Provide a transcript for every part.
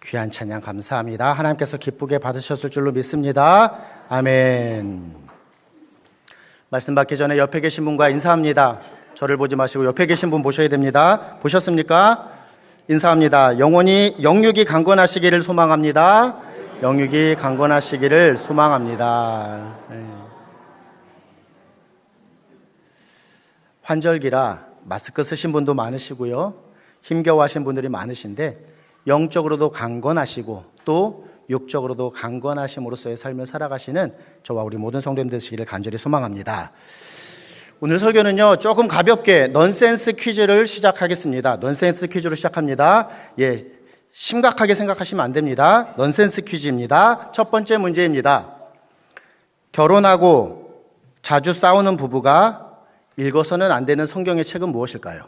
귀한 찬양 감사합니다. 하나님께서 기쁘게 받으셨을 줄로 믿습니다. 아멘. 말씀 받기 전에 옆에 계신 분과 인사합니다. 저를 보지 마시고 옆에 계신 분 보셔야 됩니다. 보셨습니까? 인사합니다. 영육이 강건하시기를 소망합니다. 영육이 강건하시기를 소망합니다. 환절기라 마스크 쓰신 분도 많으시고요. 힘겨워하신 분들이 많으신데 영적으로도 강건하시고 또 육적으로도 강건하심으로써의 삶을 살아가시는 저와 우리 모든 성도님들 되시기를 간절히 소망합니다. 오늘 설교는요, 조금 가볍게 넌센스 퀴즈를 시작하겠습니다. 넌센스 퀴즈로 시작합니다. 심각하게 생각하시면 안 됩니다. 넌센스 퀴즈입니다. 첫 번째 문제입니다. 결혼하고 자주 싸우는 부부가 읽어서는 안 되는 성경의 책은 무엇일까요?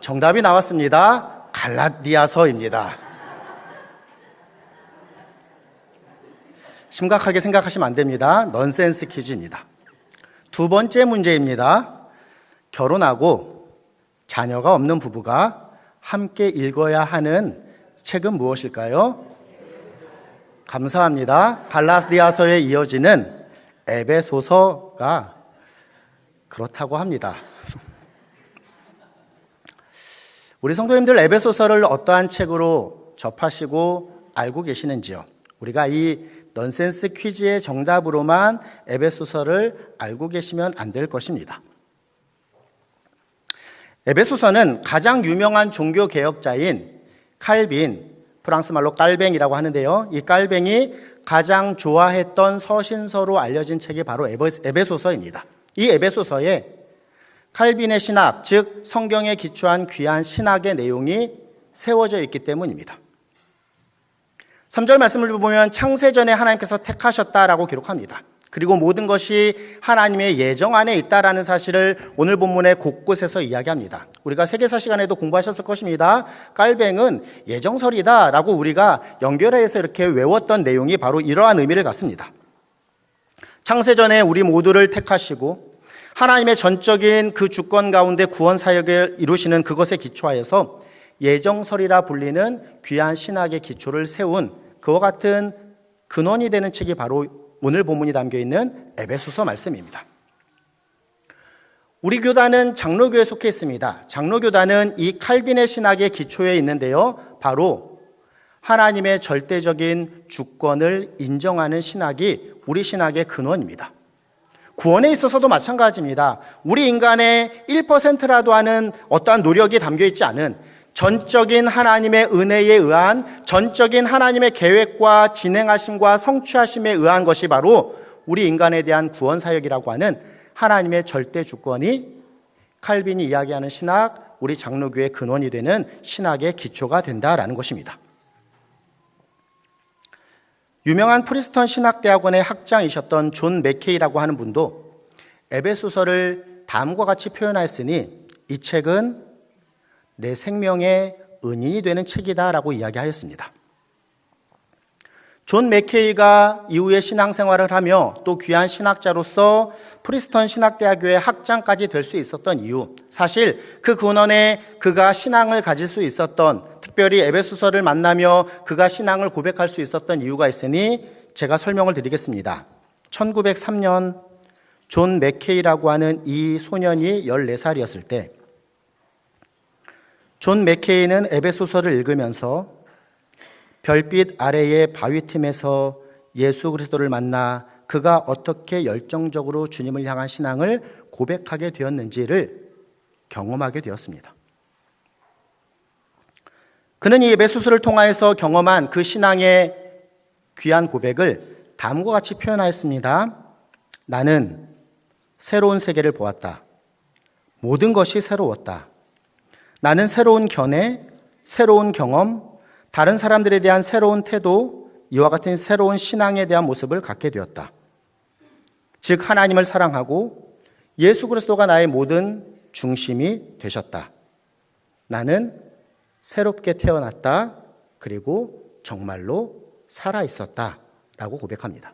정답이 나왔습니다. 갈라디아서입니다. 심각하게 생각하시면 안 됩니다. 넌센스 퀴즈입니다. 두 번째 문제입니다. 결혼하고 자녀가 없는 부부가 함께 읽어야 하는 책은 무엇일까요? 감사합니다. 갈라디아서에 이어지는 에베소서가 그렇다고 합니다. 우리 성도님들 에베소서를 어떠한 책으로 접하시고 알고 계시는지요? 우리가 이 넌센스 퀴즈의 정답으로만 에베소서를 알고 계시면 안 될 것입니다. 에베소서는 가장 유명한 종교개혁자인 칼빈, 프랑스 말로 깔뱅이라고 하는데요. 이 깔뱅이 가장 좋아했던 서신서로 알려진 책이 바로 에베소서입니다. 이 에베소서에 칼빈의 신학, 즉 성경에 기초한 귀한 신학의 내용이 세워져 있기 때문입니다. 3절 말씀을 보면 창세전에 하나님께서 택하셨다라고 기록합니다. 그리고 모든 것이 하나님의 예정 안에 있다라는 사실을 오늘 본문의 곳곳에서 이야기합니다. 우리가 세계사 시간에도 공부하셨을 것입니다. 깔뱅은 예정설이다라고 우리가 연결해서 이렇게 외웠던 내용이 바로 이러한 의미를 갖습니다. 창세전에 우리 모두를 택하시고 하나님의 전적인 그 주권 가운데 구원 사역을 이루시는 그것에 기초하여서 예정설이라 불리는 귀한 신학의 기초를 세운 그와 같은 근원이 되는 책이 바로 오늘 본문이 담겨있는 에베소서 말씀입니다. 우리 교단은 장로교에 속해 있습니다. 장로교단은 이 칼빈의 신학의 기초에 있는데요. 바로 하나님의 절대적인 주권을 인정하는 신학이 우리 신학의 근원입니다. 구원에 있어서도 마찬가지입니다. 우리 인간의 1%라도 하는 어떠한 노력이 담겨있지 않은 전적인 하나님의 은혜에 의한 전적인 하나님의 계획과 진행하심과 성취하심에 의한 것이 바로 우리 인간에 대한 구원 사역이라고 하는 하나님의 절대 주권이 칼빈이 이야기하는 신학, 우리 장로교의 근원이 되는 신학의 기초가 된다라는 것입니다. 유명한 프리스턴 신학대학원의 학장이셨던 존 맥케이라고 하는 분도 에베소서를 다음과 같이 표현하였으니 이 책은 내 생명의 은인이 되는 책이다라고 이야기하였습니다. 존 맥케이가 이후에 신앙생활을 하며 또 귀한 신학자로서 프리스턴 신학대학교의 학장까지 될 수 있었던 이유, 사실 그 근원에 그가 신앙을 가질 수 있었던, 특별히 에베소서를 만나며 그가 신앙을 고백할 수 있었던 이유가 있으니 제가 설명을 드리겠습니다. 1903년 존 맥케이라고 하는 이 소년이 14살이었을 때 존 맥케이는 에베소서를 읽으면서 별빛 아래의 바위틈에서 예수 그리스도를 만나 그가 어떻게 열정적으로 주님을 향한 신앙을 고백하게 되었는지를 경험하게 되었습니다. 그는 이 에베소서를 통하여서 경험한 그 신앙의 귀한 고백을 다음과 같이 표현하였습니다. 나는 새로운 세계를 보았다. 모든 것이 새로웠다. 나는 새로운 견해, 새로운 경험, 다른 사람들에 대한 새로운 태도, 이와 같은 새로운 신앙에 대한 모습을 갖게 되었다. 즉 하나님을 사랑하고 예수 그리스도가 나의 모든 중심이 되셨다. 나는 새롭게 태어났다. 그리고 정말로 살아있었다. 라고 고백합니다.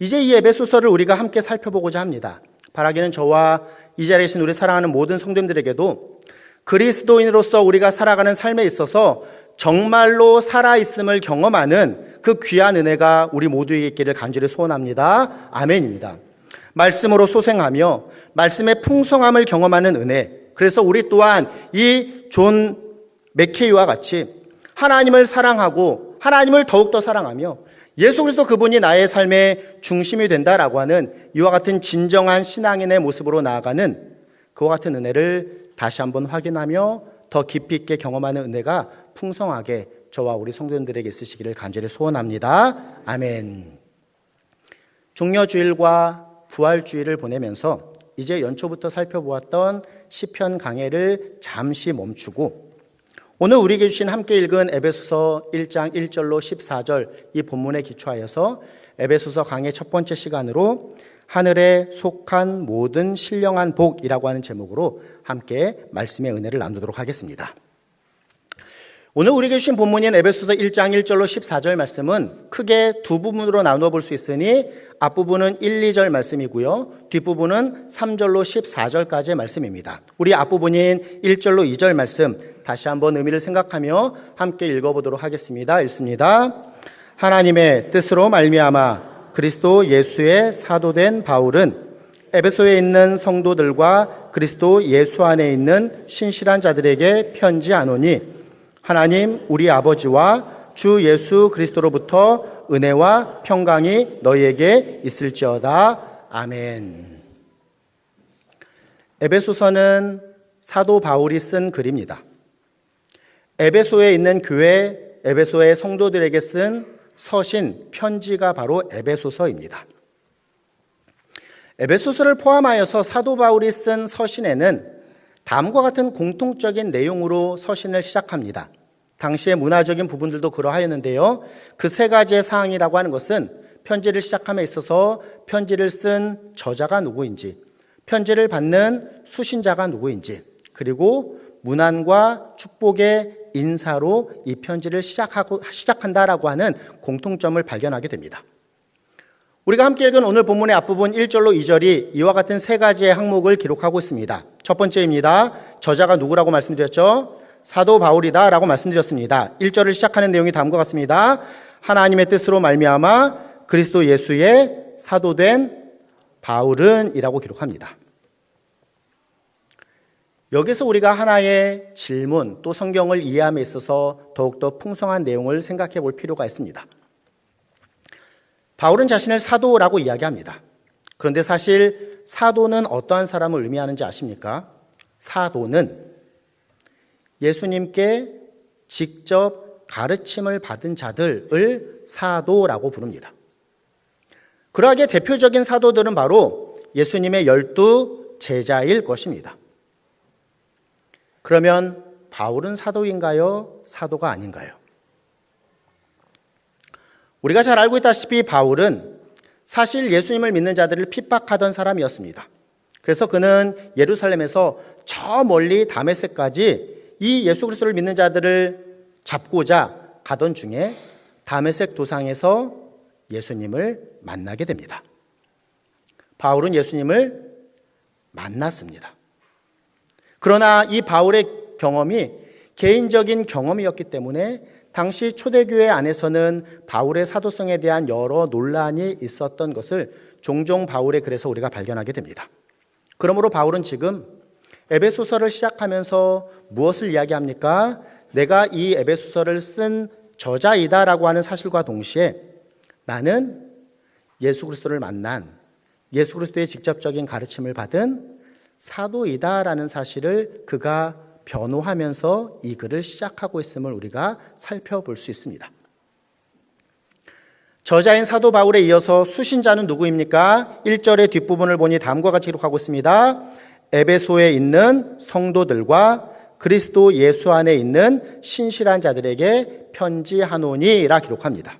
이제 이 에베소서를 우리가 함께 살펴보고자 합니다. 바라기는 저와 이 자리에 계신 우리 사랑하는 모든 성도님들에게도 그리스도인으로서 우리가 살아가는 삶에 있어서 정말로 살아있음을 경험하는 그 귀한 은혜가 우리 모두에게 있기를 간절히 소원합니다. 아멘입니다. 말씀으로 소생하며 말씀의 풍성함을 경험하는 은혜. 그래서 우리 또한 이 존 맥케이와 같이 하나님을 사랑하고 하나님을 더욱더 사랑하며 예수 그리스도 그분이 나의 삶의 중심이 된다라고 하는 이와 같은 진정한 신앙인의 모습으로 나아가는 그와 같은 은혜를 다시 한번 확인하며 더 깊이 있게 경험하는 은혜가 풍성하게 저와 우리 성도님들에게 있으시기를 간절히 소원합니다. 아멘. 종려주일과 부활주일을 보내면서 이제 연초부터 살펴보았던 시편 강해를 잠시 멈추고 오늘 우리에게 주신 함께 읽은 에베소서 1장 1절로 14절 이 본문에 기초하여서 에베소서 강해 첫 번째 시간으로 하늘에 속한 모든 신령한 복이라고 하는 제목으로 함께 말씀의 은혜를 나누도록 하겠습니다. 오늘 우리에게 주신 본문인 에베소서 1장 1절로 14절 말씀은 크게 두 부분으로 나누어 볼 수 있으니 앞부분은 1, 2절 말씀이고요. 뒷부분은 3절로 14절까지의 말씀입니다. 우리 앞부분인 1절로 2절 말씀 다시 한번 의미를 생각하며 함께 읽어보도록 하겠습니다. 읽습니다. 하나님의 뜻으로 말미암아 그리스도 예수의 사도된 바울은 에베소에 있는 성도들과 그리스도 예수 안에 있는 신실한 자들에게 편지하노니 하나님 우리 아버지와 주 예수 그리스도로부터 은혜와 평강이 너희에게 있을지어다. 아멘. 에베소서는 사도 바울이 쓴 글입니다. 에베소에 있는 교회, 에베소의 성도들에게 쓴 서신, 편지가 바로 에베소서입니다. 에베소서를 포함하여서 사도 바울이 쓴 서신에는 다음과 같은 공통적인 내용으로 서신을 시작합니다. 당시의 문화적인 부분들도 그러하였는데요. 그 세 가지의 사항이라고 하는 것은 편지를 시작함에 있어서 편지를 쓴 저자가 누구인지, 편지를 받는 수신자가 누구인지, 그리고 문안과 축복의 인사로 이 편지를 시작한다라고 하는 공통점을 발견하게 됩니다. 우리가 함께 읽은 오늘 본문의 앞부분 1절로 2절이 이와 같은 세 가지의 항목을 기록하고 있습니다. 첫 번째입니다. 저자가 누구라고 말씀드렸죠? 사도 바울이다 라고 말씀드렸습니다. 1절을 시작하는 내용이 다음과 같습니다. 하나님의 뜻으로 말미암아 그리스도 예수의 사도된 바울은 이라고 기록합니다. 여기서 우리가 하나의 질문 또 성경을 이해함에 있어서 더욱더 풍성한 내용을 생각해 볼 필요가 있습니다. 바울은 자신을 사도라고 이야기합니다. 그런데 사실 사도는 어떠한 사람을 의미하는지 아십니까? 사도는 예수님께 직접 가르침을 받은 자들을 사도라고 부릅니다. 그러하기에 대표적인 사도들은 바로 예수님의 12 제자일 것입니다. 그러면 바울은 사도인가요? 사도가 아닌가요? 우리가 잘 알고 있다시피 바울은 사실 예수님을 믿는 자들을 핍박하던 사람이었습니다. 그래서 그는 예루살렘에서 저 멀리 다메섹까지 이 예수 그리스도를 믿는 자들을 잡고자 가던 중에 다메섹 도상에서 예수님을 만나게 됩니다. 바울은 예수님을 만났습니다. 그러나 이 바울의 경험이 개인적인 경험이었기 때문에 당시 초대교회 안에서는 바울의 사도성에 대한 여러 논란이 있었던 것을 종종 바울의 글에서 우리가 발견하게 됩니다. 그러므로 바울은 지금 에베소서를 시작하면서 무엇을 이야기합니까? 내가 이 에베소서를 쓴 저자이다라고 하는 사실과 동시에 나는 예수 그리스도를 만난 예수 그리스도의 직접적인 가르침을 받은 사도이다라는 사실을 그가 변호하면서 이 글을 시작하고 있음을 우리가 살펴볼 수 있습니다. 저자인 사도 바울에 이어서 수신자는 누구입니까? 1절의 뒷부분을 보니 다음과 같이 기록하고 있습니다. 에베소에 있는 성도들과 그리스도 예수 안에 있는 신실한 자들에게 편지하노니라 기록합니다.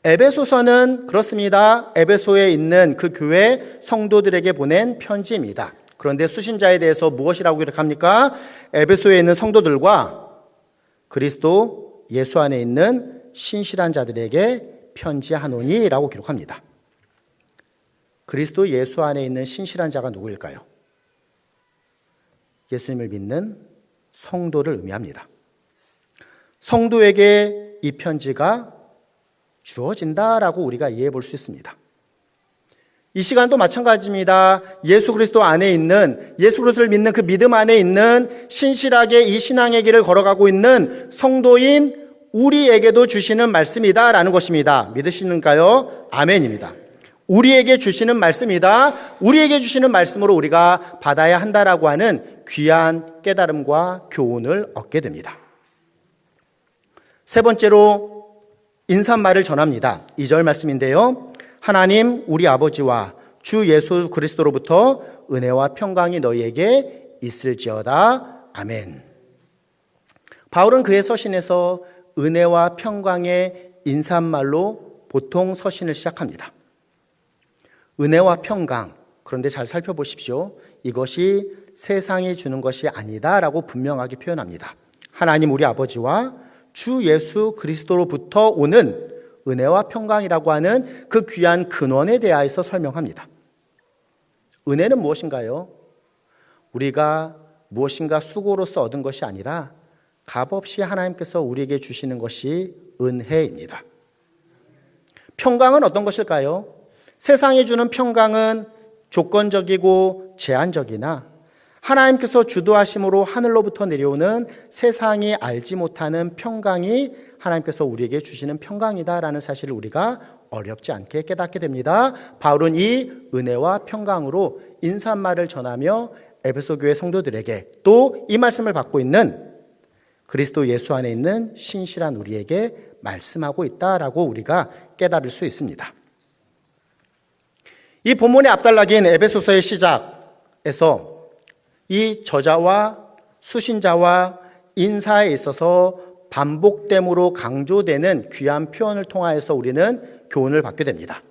에베소서는 그렇습니다. 에베소에 있는 그 교회 성도들에게 보낸 편지입니다. 그런데 수신자에 대해서 무엇이라고 기록합니까? 에베소에 있는 성도들과 그리스도 예수 안에 있는 신실한 자들에게 편지하노니라고 기록합니다. 그리스도 예수 안에 있는 신실한 자가 누구일까요? 예수님을 믿는 성도를 의미합니다. 성도에게 이 편지가 주어진다라고 우리가 이해해 볼 수 있습니다. 이 시간도 마찬가지입니다. 예수 그리스도 안에 있는, 예수 그리스도를 믿는 그 믿음 안에 있는 신실하게 이 신앙의 길을 걸어가고 있는 성도인 우리에게도 주시는 말씀이다라는 것입니다. 믿으시는가요? 아멘입니다. 우리에게 주시는 말씀이다. 우리에게 주시는 말씀으로 우리가 받아야 한다라고 하는 귀한 깨달음과 교훈을 얻게 됩니다. 세 번째로 인사말을 전합니다. 2절 말씀인데요. 하나님 우리 아버지와 주 예수 그리스도로부터 은혜와 평강이 너희에게 있을지어다. 아멘. 바울은 그의 서신에서 은혜와 평강의 인사말로 보통 서신을 시작합니다. 은혜와 평강, 그런데 잘 살펴보십시오. 이것이 세상이 주는 것이 아니다라고 분명하게 표현합니다. 하나님 우리 아버지와 주 예수 그리스도로부터 오는 은혜와 평강이라고 하는 그 귀한 근원에 대하여서 설명합니다. 은혜는 무엇인가요? 우리가 무엇인가 수고로서 얻은 것이 아니라 값없이 하나님께서 우리에게 주시는 것이 은혜입니다. 평강은 어떤 것일까요? 세상이 주는 평강은 조건적이고 제한적이나 하나님께서 주도하심으로 하늘로부터 내려오는 세상이 알지 못하는 평강이 하나님께서 우리에게 주시는 평강이다라는 사실을 우리가 어렵지 않게 깨닫게 됩니다. 바울은 이 은혜와 평강으로 인사말을 전하며 에베소 교회 성도들에게 또 이 말씀을 받고 있는 그리스도 예수 안에 있는 신실한 우리에게 말씀하고 있다라고 우리가 깨달을 수 있습니다. 이 본문의 앞단락인 에베소서의 시작에서 이 저자와 수신자와 인사에 있어서 반복됨으로 강조되는 귀한 표현을 통하여서 우리는 교훈을 받게 됩니다.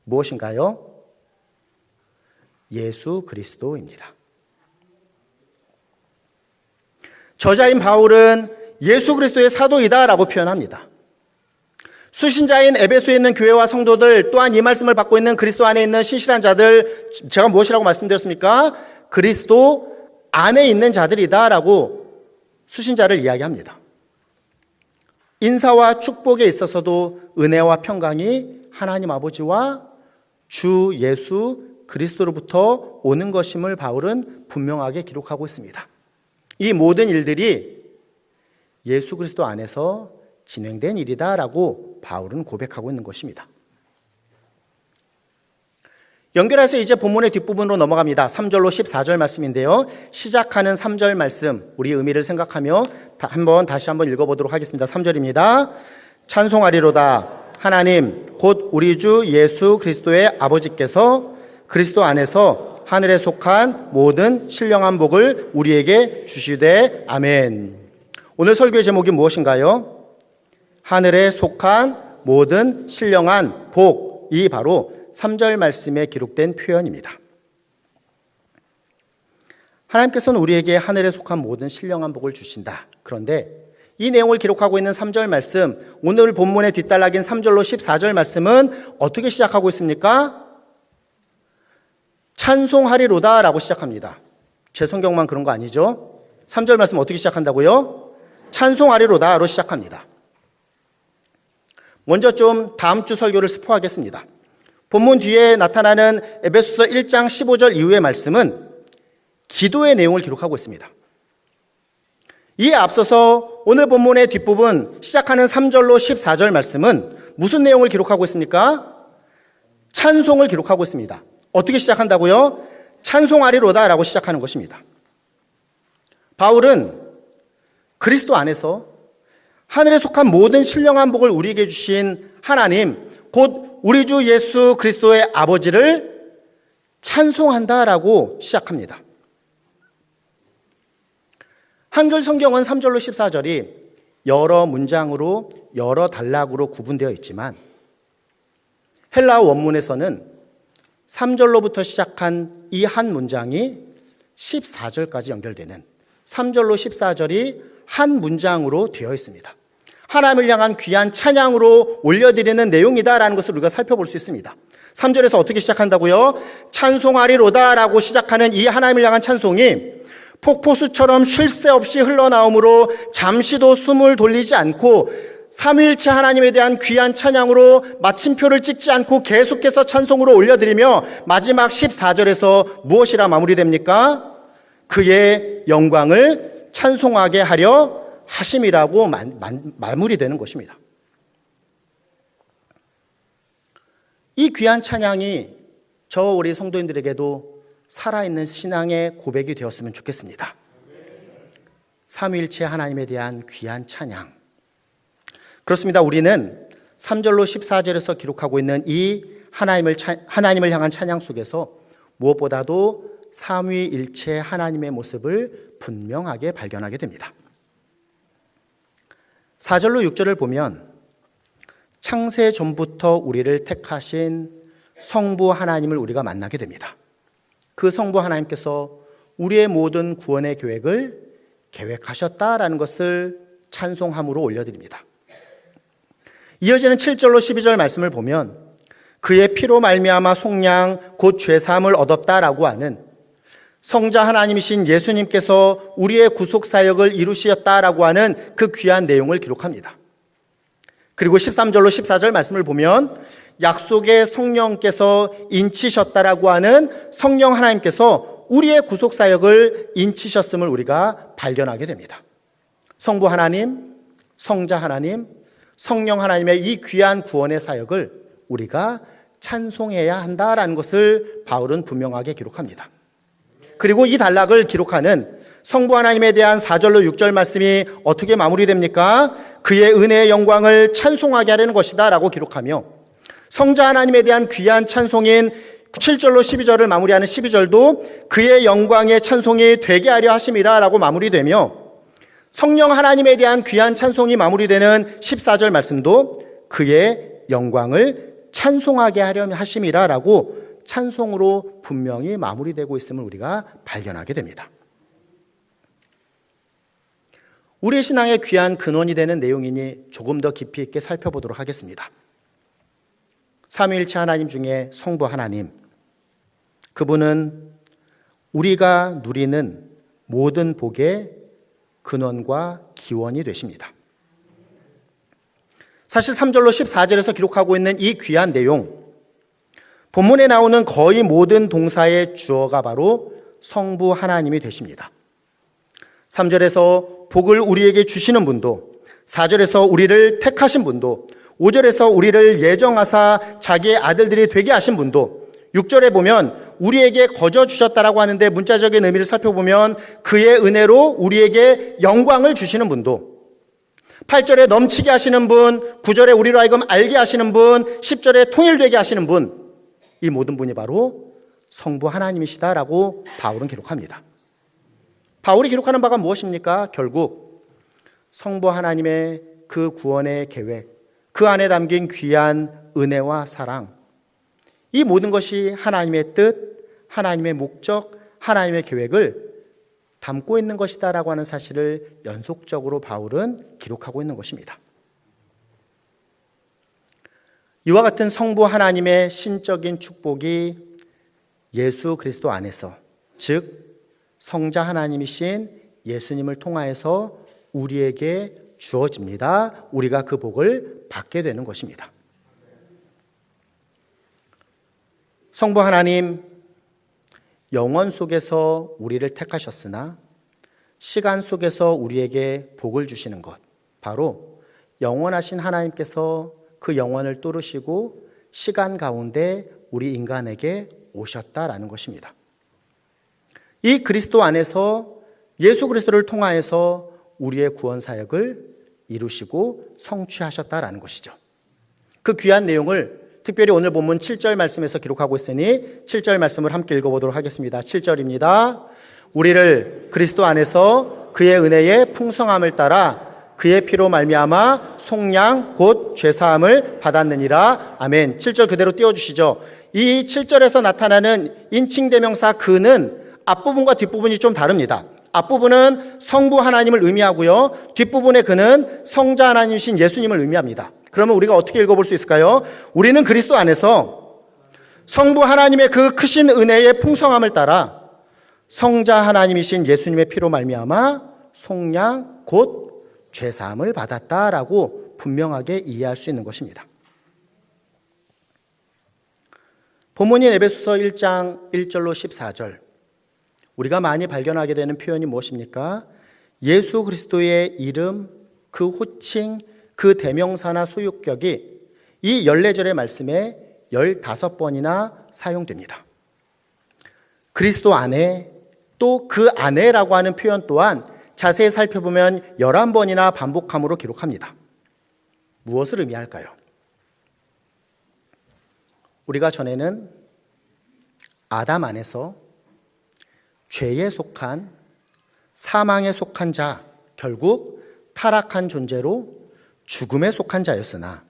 무엇인가요? 예수 그리스도입니다. 저자인 바울은 예수 그리스도의 사도이다라고 표현합니다. 수신자인 에베소에 있는 교회와 성도들 또한 이 말씀을 받고 있는 그리스도 안에 있는 신실한 자들, 제가 무엇이라고 말씀드렸습니까? 그리스도 안에 있는 자들이다라고 수신자를 이야기합니다. 인사와 축복에 있어서도 은혜와 평강이 하나님 아버지와 주 예수 그리스도로부터 오는 것임을 바울은 분명하게 기록하고 있습니다. 이 모든 일들이 예수 그리스도 안에서 진행된 일이다라고 바울은 고백하고 있는 것입니다. 연결해서 이제 본문의 뒷부분으로 넘어갑니다. 3절로 14절 말씀인데요. 시작하는 3절 말씀, 우리 의미를 생각하며 다시 한번 읽어보도록 하겠습니다. 3절입니다. 찬송하리로다. 하나님 곧 우리 주 예수 그리스도의 아버지께서 그리스도 안에서 하늘에 속한 모든 신령한 복을 우리에게 주시되 아멘. 오늘 설교의 제목이 무엇인가요? 하늘에 속한 모든 신령한 복이 바로 3절 말씀에 기록된 표현입니다. 하나님께서는 우리에게 하늘에 속한 모든 신령한 복을 주신다. 그런데 이 내용을 기록하고 있는 3절 말씀, 오늘 본문의 뒷단락인 3절로 14절 말씀은 어떻게 시작하고 있습니까? 찬송하리로다 라고 시작합니다. 제 성경만 그런 거 아니죠? 3절 말씀 어떻게 시작한다고요? 찬송하리로다로 시작합니다. 먼저 좀 다음 주 설교를 스포하겠습니다. 본문 뒤에 나타나는 에베소서 1장 15절 이후의 말씀은 기도의 내용을 기록하고 있습니다. 이에 앞서서 오늘 본문의 뒷부분 시작하는 3절로 14절 말씀은 무슨 내용을 기록하고 있습니까? 찬송을 기록하고 있습니다. 어떻게 시작한다고요? 찬송하리로다 라고 시작하는 것입니다. 바울은 그리스도 안에서 하늘에 속한 모든 신령한 복을 우리에게 주신 하나님, 곧 우리 주 예수 그리스도의 아버지를 찬송한다라고 시작합니다. 한글 성경은 3절로 14절이 여러 문장으로 여러 단락으로 구분되어 있지만 헬라어 원문에서는 3절로부터 시작한 이 한 문장이 14절까지 연결되는 3절로 14절이 한 문장으로 되어 있습니다. 하나님을 향한 귀한 찬양으로 올려드리는 내용이다라는 것을 우리가 살펴볼 수 있습니다. 3절에서 어떻게 시작한다고요? 찬송하리로다라고 시작하는 이 하나님을 향한 찬송이 폭포수처럼 쉴 새 없이 흘러나오므로 잠시도 숨을 돌리지 않고 삼위일체 하나님에 대한 귀한 찬양으로 마침표를 찍지 않고 계속해서 찬송으로 올려드리며 마지막 14절에서 무엇이라 마무리됩니까? 그의 영광을 찬송하게 하려 하심이라고 마무리되는 것입니다. 이 귀한 찬양이 우리 성도님들에게도 살아있는 신앙의 고백이 되었으면 좋겠습니다. 삼위일체 하나님에 대한 귀한 찬양. 그렇습니다. 우리는 3절로 14절에서 기록하고 있는 이 하나님을 향한 찬양 속에서 무엇보다도 삼위일체 하나님의 모습을 분명하게 발견하게 됩니다. 4절로 6절을 보면 창세 전부터 우리를 택하신 성부 하나님을 우리가 만나게 됩니다. 그 성부 하나님께서 우리의 모든 구원의 계획을 계획하셨다라는 것을 찬송함으로 올려드립니다. 이어지는 7절로 12절 말씀을 보면 그의 피로 말미암아 속량 곧 죄사함을 얻었다라고 하는 성자 하나님이신 예수님께서 우리의 구속사역을 이루셨다라고 하는 그 귀한 내용을 기록합니다. 그리고 13절로 14절 말씀을 보면 약속의 성령께서 인치셨다라고 하는 성령 하나님께서 우리의 구속사역을 인치셨음을 우리가 발견하게 됩니다. 성부 하나님, 성자 하나님, 성령 하나님의 이 귀한 구원의 사역을 우리가 찬송해야 한다라는 것을 바울은 분명하게 기록합니다. 그리고 이 단락을 기록하는 성부 하나님에 대한 4절로 6절 말씀이 어떻게 마무리됩니까? 그의 은혜의 영광을 찬송하게 하려는 것이다 라고 기록하며 성자 하나님에 대한 귀한 찬송인 7절로 12절을 마무리하는 12절도 그의 영광의 찬송이 되게 하려 하심이라 라고 마무리되며 성령 하나님에 대한 귀한 찬송이 마무리되는 14절 말씀도 그의 영광을 찬송하게 하려 하심이라 라고 찬송으로 분명히 마무리되고 있음을 우리가 발견하게 됩니다. 우리의 신앙의 귀한 근원이 되는 내용이니 조금 더 깊이 있게 살펴보도록 하겠습니다. 삼위일체 하나님 중에 성부 하나님, 그분은 우리가 누리는 모든 복의 근원과 기원이 되십니다. 사실 3절로 14절에서 기록하고 있는 이 귀한 내용, 본문에 나오는 거의 모든 동사의 주어가 바로 성부 하나님이 되십니다. 3절에서 복을 우리에게 주시는 분도, 4절에서 우리를 택하신 분도, 5절에서 우리를 예정하사 자기의 아들들이 되게 하신 분도, 6절에 보면 우리에게 거저 주셨다라고 하는데 문자적인 의미를 살펴보면 그의 은혜로 우리에게 영광을 주시는 분도, 8절에 넘치게 하시는 분, 9절에 우리로 하여금 알게 하시는 분, 10절에 통일되게 하시는 분, 이 모든 분이 바로 성부 하나님이시다라고 바울은 기록합니다. 바울이 기록하는 바가 무엇입니까? 결국 성부 하나님의 그 구원의 계획, 그 안에 담긴 귀한 은혜와 사랑, 이 모든 것이 하나님의 뜻, 하나님의 목적, 하나님의 계획을 담고 있는 것이다라고 하는 사실을 연속적으로 바울은 기록하고 있는 것입니다. 이와 같은 성부 하나님의 신적인 축복이 예수 그리스도 안에서, 즉 성자 하나님이신 예수님을 통하여서 우리에게 주어집니다. 우리가 그 복을 받게 되는 것입니다. 성부 하나님, 영원 속에서 우리를 택하셨으나 시간 속에서 우리에게 복을 주시는 것, 바로 영원하신 하나님께서 그 영원을 뚫으시고 시간 가운데 우리 인간에게 오셨다라는 것입니다. 이 그리스도 안에서 예수 그리스도를 통하여서 우리의 구원 사역을 이루시고 성취하셨다라는 것이죠. 그 귀한 내용을 특별히 오늘 본문 7절 말씀에서 기록하고 있으니 7절 말씀을 함께 읽어보도록 하겠습니다. 7절입니다. 우리를 그리스도 안에서 그의 은혜의 풍성함을 따라 그의 피로 말미암아 속량 곧 죄사함을 받았느니라. 아멘. 7절 그대로 띄워주시죠. 이 7절에서 나타나는 인칭대명사 그는 앞부분과 뒷부분이 좀 다릅니다. 앞부분은 성부 하나님을 의미하고요. 뒷부분에 그는 성자 하나님이신 예수님을 의미합니다. 그러면 우리가 어떻게 읽어볼 수 있을까요? 우리는 그리스도 안에서 성부 하나님의 그 크신 은혜의 풍성함을 따라 성자 하나님이신 예수님의 피로 말미암아 속량 곧 죄사함을 받았다라고 분명하게 이해할 수 있는 것입니다. 본문인 에베소서 1장 1절로 14절, 우리가 많이 발견하게 되는 표현이 무엇입니까? 예수 그리스도의 이름, 그 호칭, 그 대명사나 소유격이 이 14절의 말씀에 15번이나 사용됩니다. 그리스도 안에, 또 그 안에라고 하는 표현 또한 자세히 살펴보면 11번이나 반복함으로 기록합니다. 무엇을 의미할까요? 우리가 전에는 아담 안에서 죄에 속한, 사망에 속한 자, 결국 타락한 존재로 죽음에 속한 자였으나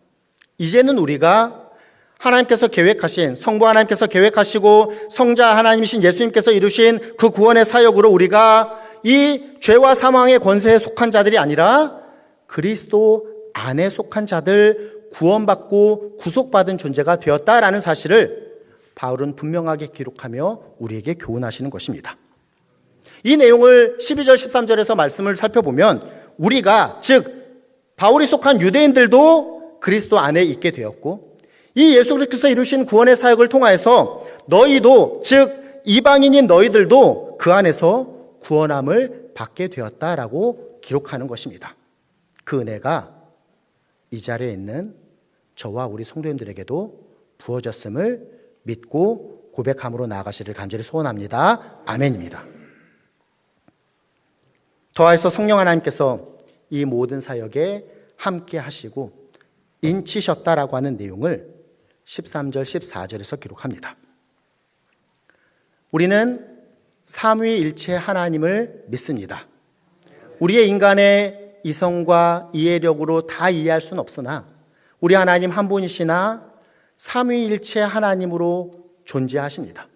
이제는 우리가 하나님께서 계획하신, 성부 하나님께서 계획하시고 성자 하나님이신 예수님께서 이루신 그 구원의 사역으로 우리가 이 죄와 사망의 권세에 속한 자들이 아니라 그리스도 안에 속한 자들, 구원받고 구속받은 존재가 되었다라는 사실을 바울은 분명하게 기록하며 우리에게 교훈하시는 것입니다. 이 내용을 12절 13절에서 말씀을 살펴보면 우리가, 즉 바울이 속한 유대인들도 그리스도 안에 있게 되었고, 이 예수 그리스도께서 이루신 구원의 사역을 통하여서 너희도, 즉 이방인인 너희들도 그 안에서 구원함을 받게 되었다라고 기록하는 것입니다. 그 은혜가 이 자리에 있는 저와 우리 성도님들에게도 부어졌음을 믿고 고백함으로 나아가시를 간절히 소원합니다. 아멘입니다. 더하여서 성령 하나님께서 이 모든 사역에 함께 하시고 인치셨다라고 하는 내용을 13절, 14절에서 기록합니다. 우리는 삼위일체 하나님을 믿습니다. 우리의 인간의 이성과 이해력으로 다 이해할 수는 없으나 우리 하나님 한 분이시나 삼위일체 하나님으로 존재하십니다.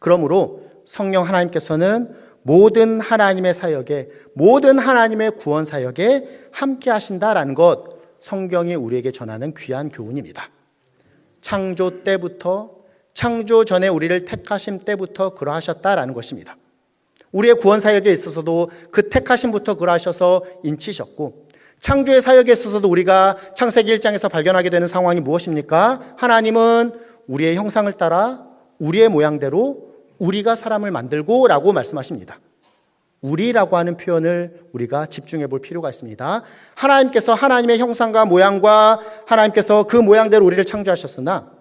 그러므로 성령 하나님께서는 모든 하나님의 사역에, 모든 하나님의 구원 사역에 함께 하신다라는 것, 성경이 우리에게 전하는 귀한 교훈입니다. 창조 때부터, 창조 전에 우리를 택하심 때부터 그러하셨다라는 것입니다. 우리의 구원 사역에 있어서도 그 택하심부터 그러하셔서 인치셨고, 창조의 사역에 있어서도 우리가 창세기 1장에서 발견하게 되는 상황이 무엇입니까? 하나님은 우리의 형상을 따라 우리의 모양대로 우리가 사람을 만들고 라고 말씀하십니다. 우리라고 하는 표현을 우리가 집중해 볼 필요가 있습니다. 하나님께서 하나님의 형상과 모양과 하나님께서 그 모양대로 우리를 창조하셨으나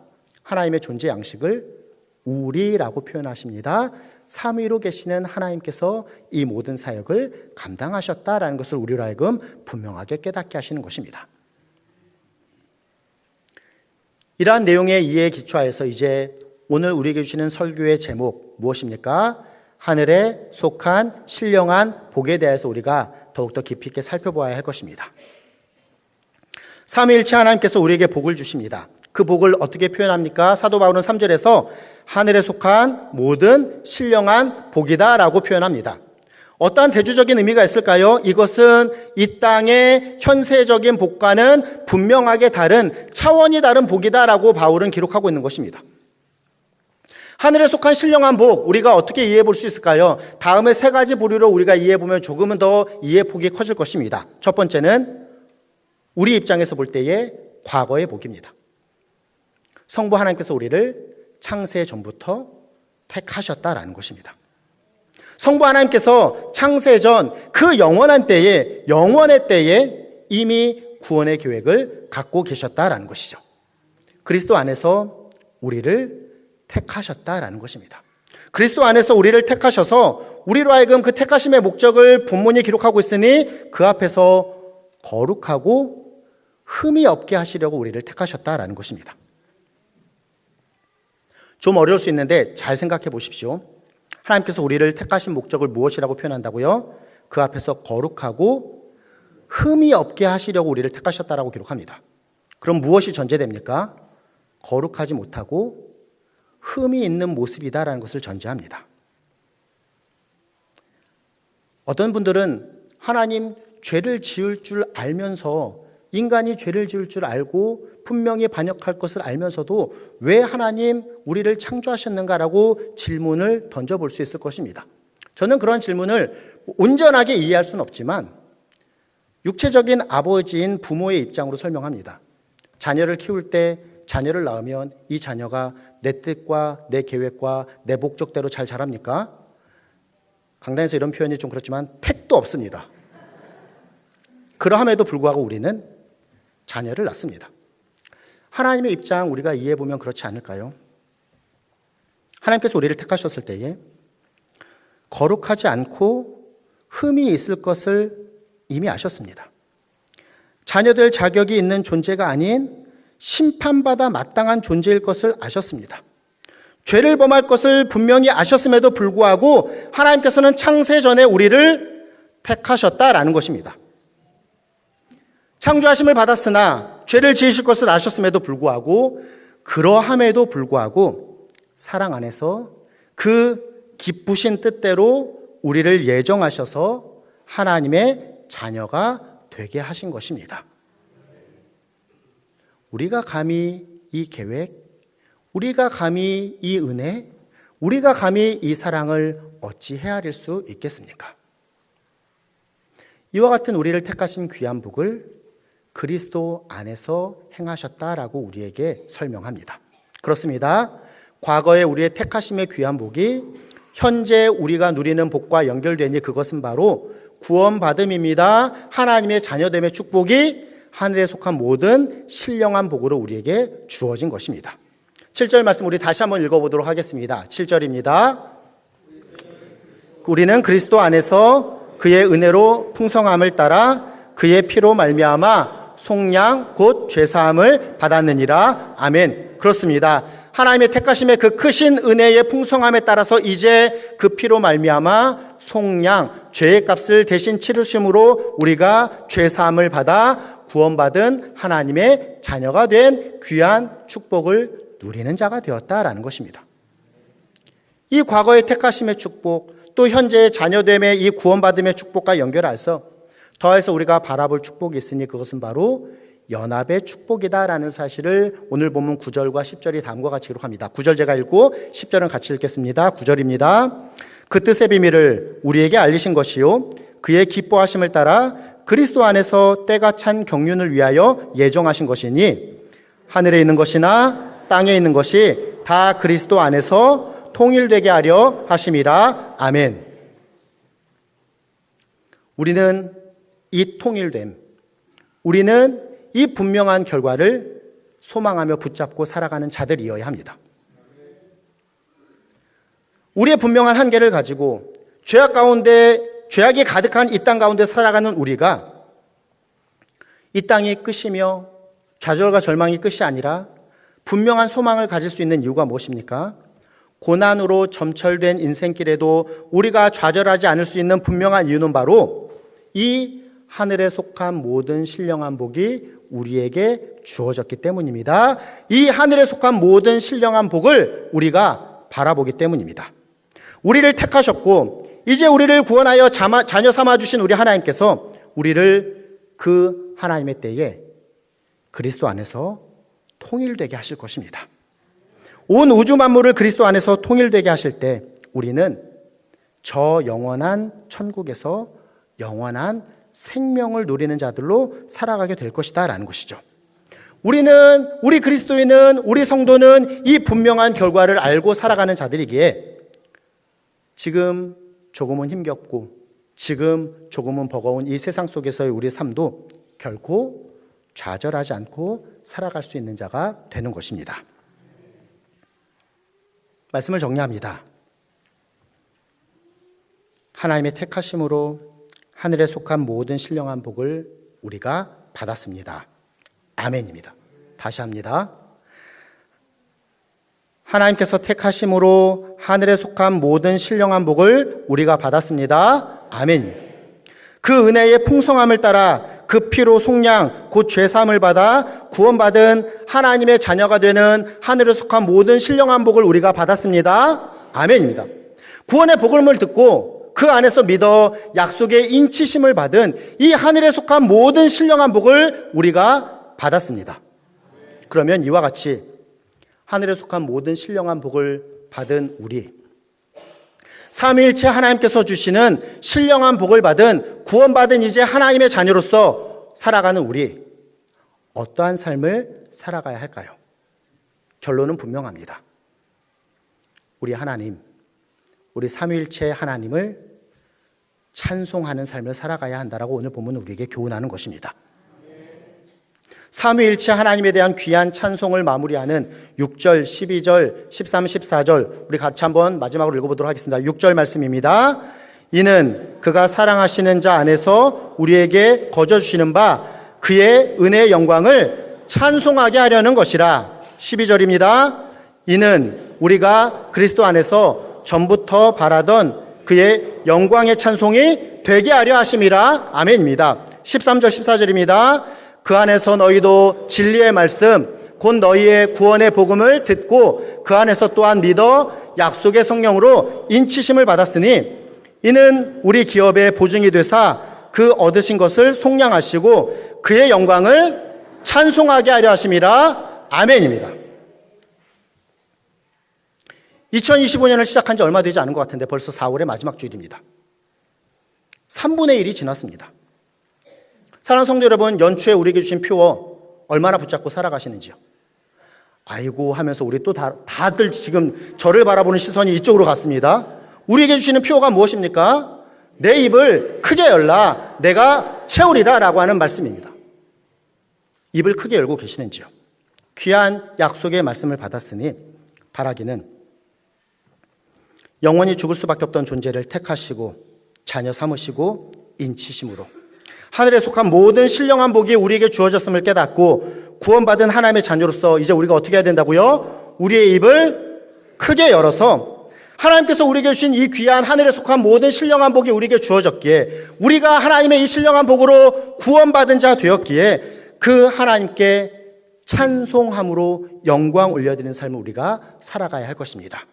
하나님의 존재 양식을 우리라고 표현하십니다. 삼위로 계시는 하나님께서 이 모든 사역을 감당하셨다라는 것을 우리로 하여금 분명하게 깨닫게 하시는 것입니다. 이러한 내용의 이해에 기초하여서 이제 오늘 우리에게 주시는 설교의 제목 무엇입니까? 하늘에 속한 신령한 복에 대해서 우리가 더욱더 깊이 있게 살펴보아야 할 것입니다. 삼위일체 하나님께서 우리에게 복을 주십니다. 그 복을 어떻게 표현합니까? 사도 바울은 3절에서 하늘에 속한 모든 신령한 복이다 라고 표현합니다. 어떠한 대조적인 의미가 있을까요? 이것은 이 땅의 현세적인 복과는 분명하게 다른, 차원이 다른 복이다라고 바울은 기록하고 있는 것입니다. 하늘에 속한 신령한 복, 우리가 어떻게 이해해 볼 수 있을까요? 다음에 세 가지 부류로 우리가 이해해 보면 조금은 더 이해 폭이 커질 것입니다. 첫 번째는 우리 입장에서 볼 때의 과거의 복입니다. 성부 하나님께서 우리를 창세 전부터 택하셨다라는 것입니다. 성부 하나님께서 창세 전 그 영원한 때에, 영원의 때에 이미 구원의 계획을 갖고 계셨다라는 것이죠. 그리스도 안에서 우리를 택하셨다라는 것입니다. 그리스도 안에서 우리를 택하셔서 우리로 하여금 그 택하심의 목적을 본문이 기록하고 있으니 그 앞에서 거룩하고 흠이 없게 하시려고 우리를 택하셨다라는 것입니다. 좀 어려울 수 있는데 잘 생각해 보십시오. 하나님께서 우리를 택하신 목적을 무엇이라고 표현한다고요? 그 앞에서 거룩하고 흠이 없게 하시려고 우리를 택하셨다라고 기록합니다. 그럼 무엇이 전제됩니까? 거룩하지 못하고 흠이 있는 모습이다라는 것을 전제합니다. 어떤 분들은 하나님 죄를 지을 줄 알면서, 인간이 죄를 지을 줄 알고 분명히 반역할 것을 알면서도 왜 하나님 우리를 창조하셨는가라고 질문을 던져볼 수 있을 것입니다. 저는 그런 질문을 온전하게 이해할 수는 없지만 육체적인 아버지인 부모의 입장으로 설명합니다. 자녀를 키울 때, 자녀를 낳으면 이 자녀가 내 뜻과 내 계획과 내 목적대로 잘 자랍니까? 강단에서 이런 표현이 좀 그렇지만 택도 없습니다. 그러함에도 불구하고 우리는 자녀를 낳습니다. 하나님의 입장 우리가 이해해보면 그렇지 않을까요? 하나님께서 우리를 택하셨을 때에 거룩하지 않고 흠이 있을 것을 이미 아셨습니다. 자녀될 자격이 있는 존재가 아닌 심판받아 마땅한 존재일 것을 아셨습니다. 죄를 범할 것을 분명히 아셨음에도 불구하고 하나님께서는 창세 전에 우리를 택하셨다라는 것입니다. 창조하심을 받았으나 죄를 지으실 것을 아셨음에도 불구하고, 그러함에도 불구하고 사랑 안에서 그 기쁘신 뜻대로 우리를 예정하셔서 하나님의 자녀가 되게 하신 것입니다. 우리가 감히 이 계획, 우리가 감히 이 은혜, 우리가 감히 이 사랑을 어찌 헤아릴 수 있겠습니까? 이와 같은 우리를 택하신 귀한 복을 그리스도 안에서 행하셨다라고 우리에게 설명합니다. 그렇습니다. 과거에 우리의 택하심의 귀한 복이 현재 우리가 누리는 복과 연결되니 그것은 바로 구원받음입니다. 하나님의 자녀됨의 축복이 하늘에 속한 모든 신령한 복으로 우리에게 주어진 것입니다. 7절 말씀 우리 다시 한번 읽어보도록 하겠습니다. 7절입니다. 우리는 그리스도 안에서 그의 은혜로 풍성함을 따라 그의 피로 말미암아 속량 곧 죄사함을 받았느니라. 아멘. 그렇습니다. 하나님의 택하심의 그 크신 은혜의 풍성함에 따라서 이제 그 피로 말미암아 속량, 죄의 값을 대신 치르심으로 우리가 죄사함을 받아 구원받은 하나님의 자녀가 된 귀한 축복을 누리는 자가 되었다라는 것입니다. 이 과거의 택하심의 축복, 또 현재의 자녀됨의 이 구원받음의 축복과 연결해서 더해서 우리가 바라볼 축복이 있으니 그것은 바로 연합의 축복이다라는 사실을 오늘 본문 9절과 10절이 다음과 같이 기록합니다. 9절 제가 읽고 10절은 같이 읽겠습니다. 9절입니다. 그 뜻의 비밀을 우리에게 알리신 것이요 그의 기뻐하심을 따라 그리스도 안에서 때가 찬 경륜을 위하여 예정하신 것이니 하늘에 있는 것이나 땅에 있는 것이 다 그리스도 안에서 통일되게 하려 하심이라. 아멘. 우리는 이 통일됨, 우리는 이 분명한 결과를 소망하며 붙잡고 살아가는 자들이어야 합니다. 우리의 분명한 한계를 가지고 죄악 가운데, 죄악이 가득한 이 땅 가운데 살아가는 우리가 이 땅이 끝이며 좌절과 절망이 끝이 아니라 분명한 소망을 가질 수 있는 이유가 무엇입니까? 고난으로 점철된 인생길에도 우리가 좌절하지 않을 수 있는 분명한 이유는 바로 이 하늘에 속한 모든 신령한 복이 우리에게 주어졌기 때문입니다. 이 하늘에 속한 모든 신령한 복을 우리가 바라보기 때문입니다. 우리를 택하셨고 이제 우리를 구원하여 자녀 삼아주신 우리 하나님께서 우리를 그 하나님의 때에 그리스도 안에서 통일되게 하실 것입니다. 온 우주 만물을 그리스도 안에서 통일되게 하실 때 우리는 저 영원한 천국에서 영원한 생명을 누리는 자들로 살아가게 될 것이다 라는 것이죠. 우리 그리스도인은, 우리 성도는 이 분명한 결과를 알고 살아가는 자들이기에 지금 조금은 힘겹고 지금 조금은 버거운 이 세상 속에서의 우리 삶도 결코 좌절하지 않고 살아갈 수 있는 자가 되는 것입니다. 말씀을 정리합니다. 하나님의 택하심으로 하늘에 속한 모든 신령한 복을 우리가 받았습니다. 아멘입니다. 다시 합니다. 하나님께서 택하심으로 하늘에 속한 모든 신령한 복을 우리가 받았습니다. 아멘. 그 은혜의 풍성함을 따라 그 피로 속량 곧 죄사함을 받아 구원받은 하나님의 자녀가 되는 하늘에 속한 모든 신령한 복을 우리가 받았습니다. 아멘입니다. 구원의 복음을 듣고 그 안에서 믿어 약속의 인치심을 받은 이 하늘에 속한 모든 신령한 복을 우리가 받았습니다. 그러면 이와 같이 하늘에 속한 모든 신령한 복을 받은 우리, 삼위일체 하나님께서 주시는 신령한 복을 받은 구원받은 이제 하나님의 자녀로서 살아가는 우리, 어떠한 삶을 살아가야 할까요? 결론은 분명합니다. 우리 하나님, 우리 삼위일체 하나님을 찬송하는 삶을 살아가야 한다라고 오늘 본문은 우리에게 교훈하는 것입니다. 삼위일체 하나님에 대한 귀한 찬송을 마무리하는 6절, 12절, 13, 14절 우리 같이 한번 마지막으로 읽어보도록 하겠습니다. 6절 말씀입니다. 이는 그가 사랑하시는 자 안에서 우리에게 거저주시는 바 그의 은혜의 영광을 찬송하게 하려는 것이라. 12절입니다. 이는 우리가 그리스도 안에서 전부터 바라던 그의 영광의 찬송이 되게 하려 하심이라. 아멘입니다. 13절, 14절입니다. 그 안에서 너희도 진리의 말씀 곧 너희의 구원의 복음을 듣고 그 안에서 또한 믿어 약속의 성령으로 인치심을 받았으니 이는 우리 기업의 보증이 되사 그 얻으신 것을 속량하시고 그의 영광을 찬송하게 하려 하심이라. 아멘입니다. 2025년을 시작한 지 얼마 되지 않은 것 같은데 벌써 4월의 마지막 주일입니다. 3분의 1이 지났습니다. 사랑하는 성도 여러분, 연초에 우리에게 주신 표어 얼마나 붙잡고 살아가시는지요? 아이고 하면서 우리 또 다들 지금 저를 바라보는 시선이 이쪽으로 갔습니다. 우리에게 주시는 표어가 무엇입니까? 내 입을 크게 열라 내가 채우리라 라고 하는 말씀입니다. 입을 크게 열고 계시는지요? 귀한 약속의 말씀을 받았으니 바라기는 영원히 죽을 수밖에 없던 존재를 택하시고 자녀 삼으시고 인치심으로 하늘에 속한 모든 신령한 복이 우리에게 주어졌음을 깨닫고 구원받은 하나님의 자녀로서 이제 우리가 어떻게 해야 된다고요? 우리의 입을 크게 열어서 하나님께서 우리에게 주신 이 귀한 하늘에 속한 모든 신령한 복이 우리에게 주어졌기에 우리가 하나님의 이 신령한 복으로 구원받은 자 되었기에 그 하나님께 찬송함으로 영광 올려드리는 삶을 우리가 살아가야 할 것입니다.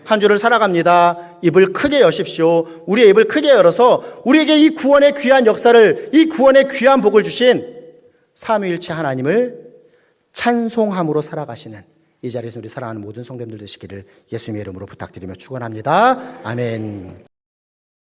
한 주를 살아갑니다. 입을 크게 여십시오. 우리의 입을 크게 열어서 우리에게 이 구원의 귀한 역사를, 이 구원의 귀한 복을 주신 삼위일체 하나님을 찬송함으로 살아가시는 이 자리에서 우리 사랑하는 모든 성도님들 되시기를 예수님의 이름으로 부탁드리며 축원합니다. 아멘.